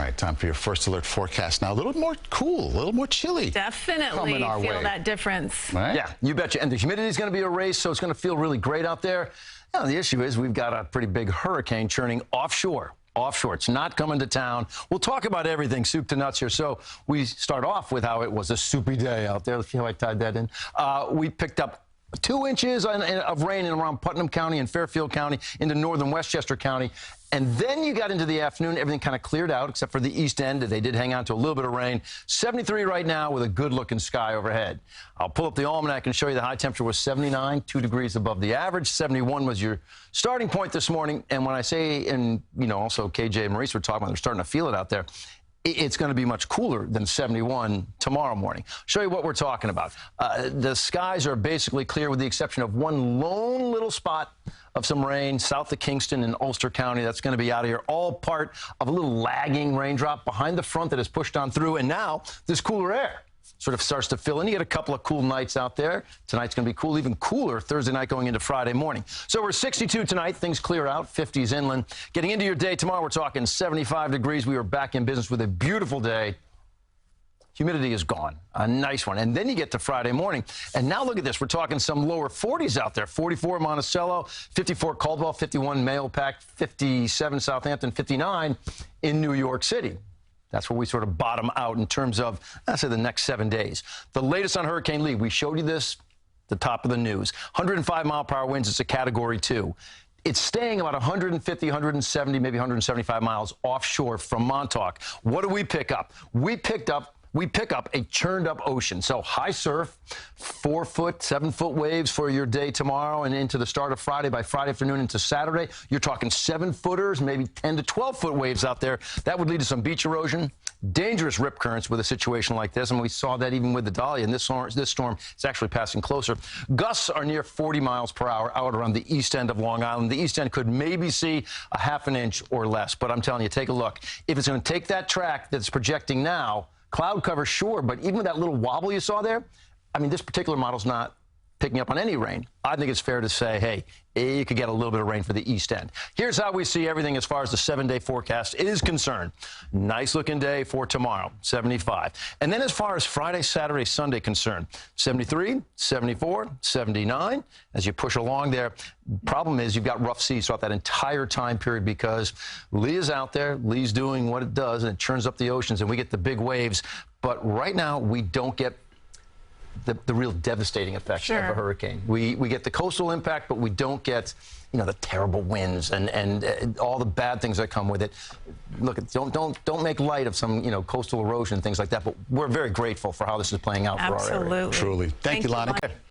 right, time for your first alert forecast. Now, a little more cool, a little more chilly. Definitely feel that difference. Right? Yeah, you betcha. And the humidity is going to be erased, so it's going to feel really great out there. Now, the issue is we've got a pretty big hurricane churning offshore. It's not coming to town. We'll talk about everything, soup to nuts here. So we start off with how it was a soupy day out there. Let's see how I tied that in. We picked up 2 inches of rain in around Putnam County and Fairfield County into northern Westchester County. And then you got into the afternoon, everything kind of cleared out except for the east end. They did hang on to a little bit of rain. 73 right now with a good-looking sky overhead. I'll pull up the almanac and show you the high temperature was 79, 2 degrees above the average. 71 was your starting point this morning. And when I say, and, you know, also KJ and Maurice were talking about, they're starting to feel it out there. It's going to be much cooler than 71 tomorrow morning. Show you what we're talking about. The skies are basically clear with the exception of one lone little spot of some rain south of Kingston in Ulster County. That's going to be out of here. All part of a little lagging raindrop behind the front that has pushed on through. And now this cooler air sort of starts to fill in. You get a couple of cool nights out there. Tonight's going to be cool, even cooler Thursday night going into Friday morning. So we're 62 tonight. Things clear out, 50s inland. Getting into your day tomorrow, we're talking 75 degrees. We are back in business with a beautiful day. Humidity is gone. A nice one. And then you get to Friday morning. And now look at this. We're talking some lower 40s out there. 44 Monticello, 54 Caldwell, 51 Mahopac, 57 Southampton, 59 in New York City. That's where we sort of bottom out in terms of, let's say, the next 7 days. The latest on Hurricane Lee, we showed you this at the top of the news. 105-mile-per-hour winds. It's a Category 2. It's staying about 150, 170, maybe 175 miles offshore from Montauk. What do we pick up? We pick up a churned up ocean. So high surf, 4-foot, 7-foot waves for your day tomorrow and into the start of Friday. By Friday afternoon into Saturday, you're talking 7-footers, maybe 10 to 12-foot waves out there. That would lead to some beach erosion, dangerous rip currents with a situation like this. And we saw that even with the Dahlia. And this storm is actually passing closer. Gusts are near 40 miles per hour out around the east end of Long Island. The east end could maybe see a half an inch or less. But I'm telling you, take a look. If it's going to take that track that's projecting now, cloud cover, sure, but even with that little wobble you saw there, I mean, this particular model's not picking up on any rain. I think it's fair to say, hey, you could get a little bit of rain for the east end. Here's how we see everything as far as the 7-day forecast is concerned. Nice looking day for tomorrow, 75. And then as far as Friday, Saturday, Sunday concerned, 73, 74, 79. As you push along there, problem is you've got rough seas throughout that entire time period because Lee is out there. Lee's doing what it does, and it churns up the oceans, and we get the big waves. But right now, we don't get the real devastating effects of a hurricane. We get the coastal impact, but we don't get, you know, the terrible winds and all the bad things that come with it. Look, don't make light of some, you know, coastal erosion and things like that. But we're very grateful for how this is playing out for our area. Absolutely. Truly. Thank you, Lonnie. Okay.